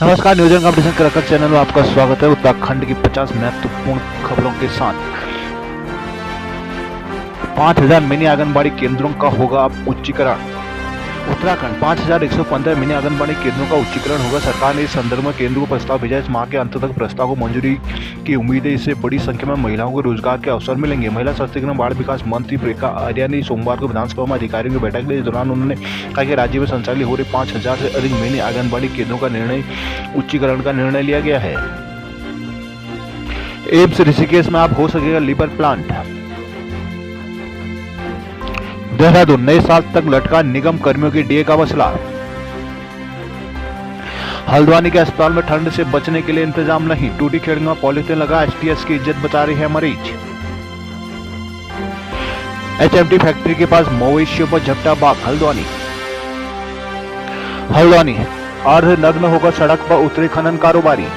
नमस्कार, नियोजन competition cracker channel में आपका स्वागत है। उत्तराखंड की 50 महत्वपूर्ण खबरों के साथ 5000 मिनी आंगनबाड़ी केंद्रों का होगा अब उच्चीकरण। उत्तराखंड 5115 मिनी आंगनबाड़ी केंद्रों का उच्चीकरण होगा। सरकार ने इस संदर्भ में केंद्र को प्रस्ताव भेजा। इस माह के अंत तक प्रस्ताव को मंजूरी की उम्मीद है। इससे बड़ी संख्या में महिलाओं को रोजगार के अवसर मिलेंगे। महिला सशक्तिकरण बाल विकास मंत्री प्रियंका आर्या ने सोमवार को विधानसभा में अधिकारियों की बैठक ली। इस दौरान उन्होंने कहा कि राज्य में संचालित हो रहे 5000 से अधिक मिनी आंगनबाड़ी केंद्रों का उच्चीकरण का निर्णय लिया गया है। एम्स ऋषिकेश में अब हो सकेगा लीवर प्लांट। देहरादून, नए साल तक लटका निगम कर्मियों की डीए का मसला। हल्द्वानी के अस्पताल में ठंड से बचने के लिए इंतजाम नहीं। टूटी खिड़की में पॉलीथिन लगा। एसटीएस की इज्जत बचा रही है मरीज। एचएमटी फैक्ट्री के पास मवेशियों पर झपटा बाघ। हल्द्वानी अर्धनग्न होकर सड़क पर उतरे खनन कारोबारी।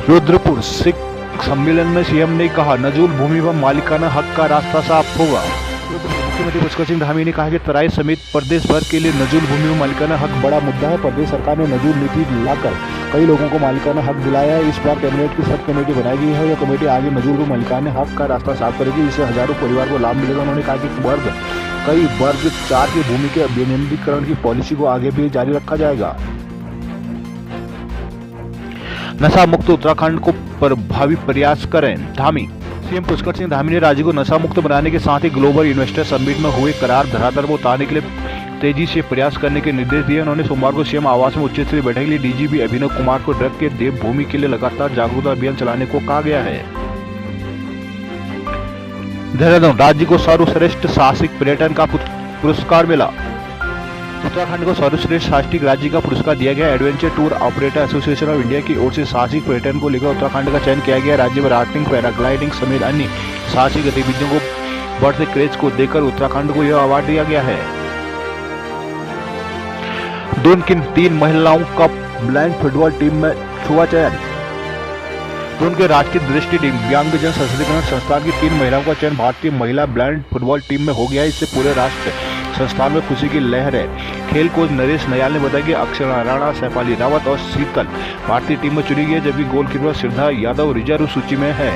रुद्रपुर, सिख सम्मेलन में सीएम ने कहा नजूल भूमि पर मालिकाना हक का रास्ता साफ होगा। मुख्यमंत्री पुष्कर सिंह धामी ने कहा कि तराई समेत प्रदेश भर के लिए नजूल भूमि में मालिकाना हक बड़ा मुद्दा है। प्रदेश सरकार ने नजूल नीति लाकर कई लोगों को मालिकाना हक दिलाया है। इस बार कैबिनेट की सब कमेटी बनाई गई है। यह कमेटी आगे नजूल को मालिकाना हक का रास्ता साफ करेगी। इससे हजारों परिवार को लाभ मिलेगा। उन्होंने कहा कि कई वर्ग 4 की भूमि के विनियमितीकरण की पॉलिसी को आगे भी जारी रखा जाएगा। नशा मुक्त उत्तराखंड को प्रभावी प्रयास करें, धामी। सीएम पुष्कर सिंह धामी ने राज्य को नशा मुक्त बनाने के साथ ही ग्लोबल इन्वेस्टर समिट में हुए करार धरातल पर उतारने के लिए तेजी से प्रयास करने के निर्देश दिए। उन्होंने सोमवार को सीएम आवास में उच्च स्तरीय बैठक के लिए डीजीपी अभिनव कुमार को ड्रग के देवभूमि के लिए लगातार जागरूकता अभियान चलाने को कहा गया है। देहरादून, राज्य को सर्वश्रेष्ठ साहसिक पर्यटन का पुरस्कार मिला। उत्तराखंड को सर्वश्रेष्ठ साहसिक राज्य का पुरस्कार दिया गया। Adventure tour operator association of India की ओर से साहसिक पर्यटन को लेकर उत्तराखंड का चयन किया गया। राज्य में राफ्टिंग, पैराग्लाइडिंग समेत अन्य साहसिक गतिविधियों को बढ़ते क्रेज को देखकर उत्तराखंड को यह अवार्ड दिया गया है। दून की 3 महिलाओं का ब्लाइंड फुटबॉल टीम में हुआ चयन। दून के राष्ट्रीय दृष्टि दिव्यांगजन सशक्तिकरण संस्थान की 3 महिलाओं का चयन भारतीय महिला ब्लाइंड फुटबॉल टीम में हो गया है। इससे पूरे राष्ट्र संस्थान में खुशी की लहर है। खेल कोच नरेश नयाल ने बताया कि अक्षरा राणा, सैफाली रावत और शीतल भारतीय टीम में चुनी गई है, जबकि गोलकीपर श्रद्धा यादव रिजर्व सूची में है।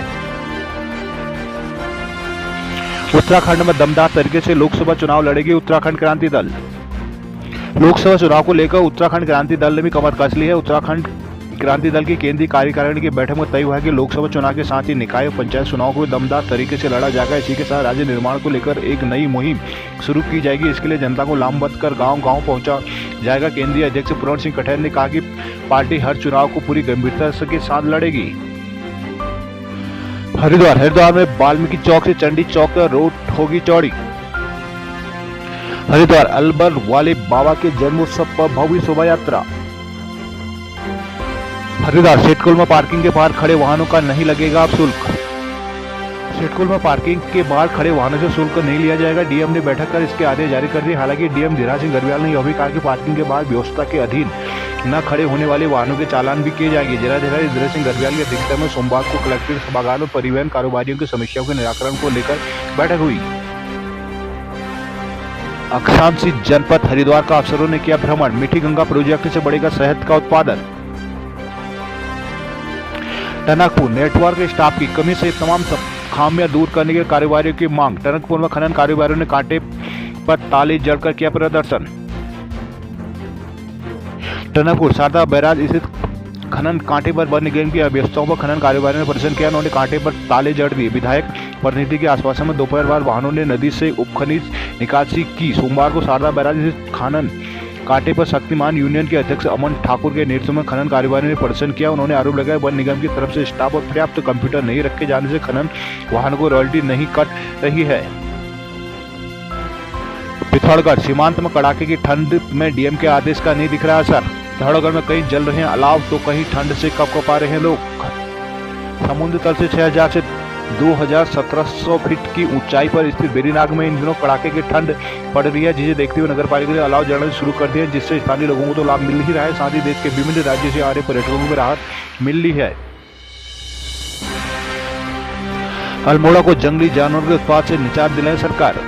उत्तराखंड में दमदार तरीके से लोकसभा चुनाव लड़ेगी उत्तराखंड क्रांति दल। लोकसभा चुनाव को लेकर उत्तराखंड क्रांति दल ने भी कमर कस ली है। उत्तराखंड क्रांति दल की केंद्रीय कार्यकारिणी की बैठक में तय हुआ है कि लोकसभा चुनाव के साथ ही निकाय और पंचायत चुनाव को दमदार तरीके से लड़ा जाएगा। इसी के साथ राज्य निर्माण को लेकर एक नई मुहिम शुरू की जाएगी। इसके लिए जनता को लामबंद कर गांव-गांव पहुंचा जाएगा। केंद्रीय अध्यक्ष पूरण सिंह कठेर ने कहा कि पार्टी हर चुनाव को पूरी गंभीरता के साथ लड़ेगी। हरिद्वार में वाल्मीकि चौक से चंडी चौक का रोड होगी चौड़ी। हरिद्वार अलबर वाले बाबा के जन्मोत्सव पर भव्य शोभा यात्रा। हरिद्वार, शेटकुल में पार्किंग के बाहर खड़े वाहनों का नहीं लगेगा अब शुल्क। शेटकुल में पार्किंग के बाहर खड़े वाहनों से शुल्क नहीं लिया जाएगा। डीएम ने बैठक कर इसके आदेश जारी कर दिए। हालांकि डीएम धीराज सिंह गर्ब्याल ने यह भी कहा कि पार्किंग के बाहर व्यवस्था के अधीन न खड़े होने वाले वाहनों के चालान भी किए जाएंगे। जिलाधिकारी धीराज सिंह गर्ब्याल की अध्यक्षता में सोमवार को कलेक्ट्रेट सभागार में परिवहन कारोबारियों की समस्याओं के निराकरण को लेकर बैठक हुई। अक्षांशी जनपद हरिद्वार का अफसरों ने किया भ्रमण। मीठी गंगा प्रोजेक्ट से बढ़ेगा शहद का उत्पादन। टनकपुर, नेटवर्क स्टाफ की कमी से तमाम खामियां दूर करने के कारोबारियों की मांग। टनकपुर में खनन कारोबारियों ने कांटे पर ताले जड़कर किया प्रदर्शन। टनकपुर शारदा बैराज स्थित खनन कांटे पर वन निगम की अव्यवस्थाओं पर खनन कारोबारियों ने प्रदर्शन किया। उन्होंने कांटे पर ताले जड़ दिए। विधायक प्रतिनिधि के आश्वासन में दोपहर बाद वाहनों ने नदी से उपखनिज निकासी की। सोमवार को शारदा बैराज स्थित खनन कांटे पर शक्तिमान यूनियन के अध्यक्ष अमन ठाकुर के नेतृत्व में खनन कारोबारियों ने प्रदर्शन किया। उन्होंने आरोप लगाया वन निगम की तरफ से स्टाफ और पर्याप्त कंप्यूटर नहीं रखे जाने से खनन वाहनों को रॉयल्टी नहीं कट रही है। पिथौरागढ़, सीमांत में कड़ाके की ठंड में डीएम के आदेश का नहीं दिख रहा असर। पिथौरागढ़ में कहीं जल रहे हैं अलाव तो कहीं ठंड से कपकपा रहे हैं लोग। समुद्र तल से 6000 से 2700 फीट की ऊंचाई पर स्थित बेरीनाग में इन दिनों कड़ाके की ठंड पड़ रही है, जिसे देखते हुए नगर पालिका ने अलाव जलाना शुरू कर दिया है, जिससे स्थानीय लोगों को तो लाभ मिल ही रहा है, साथ ही देश के विभिन्न राज्यों से आ रहे पर्यटकों को भी राहत मिल रही है। अल्मोड़ा को जंगली जानवरों के उत्पाद से निजात दिलाए सरकार।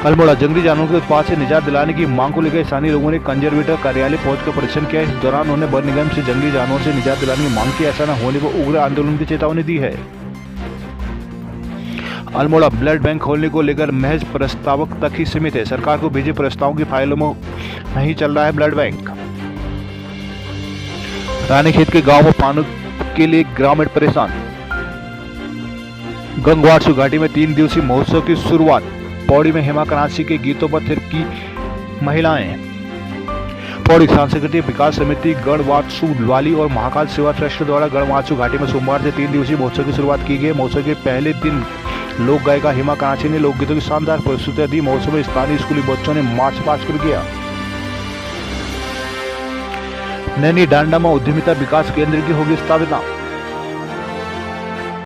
अल्मोड़ा जंगली जानवरों के उत्पात से निजात दिलाने की मांग को लेकर स्थानीय लोगों ने कंजर्वेटर कार्यालय पहुंचकर प्रदर्शन किया। इस दौरान उन्होंने वन निगम से जंगली जानवरों से निजात दिलाने की मांग की। ऐसा न होने पर उग्र आंदोलन की चेतावनी दी है। अल्मोड़ा ब्लड बैंक खोलने को लेकर महज प्रस्तावक तक ही सीमित है। सरकार को भेजे प्रस्तावों की फाइलों में नहीं चल रहा है ब्लड बैंक। रानीखेत के गांव में पानी के लिए ग्रामीण परेशान। गंगवासु घाटी में 3 दिवसीय महोत्सव की शुरुआत। पौड़ी में हेमा कनासी के गीतों पर थिरकी महिलाएं। पौड़ी सांस्कृतिक विकास समिति गणवासु वाली और महाकाल सेवा ट्रस्ट द्वारा गणवासु घाटी में सोमवार से 3 दिवसीय महोत्सव की शुरुआत की गई। महोत्सव के पहले दिन लोक गायिका हेमा कनासी ने लोकगीतों की शानदार प्रस्तुतियां दी। महोत्सव में स्थानीय स्कूली बच्चों ने मार्च पास्ट किया। नैनी डांडा में उद्यमिता विकास केंद्र की होगी स्थापना।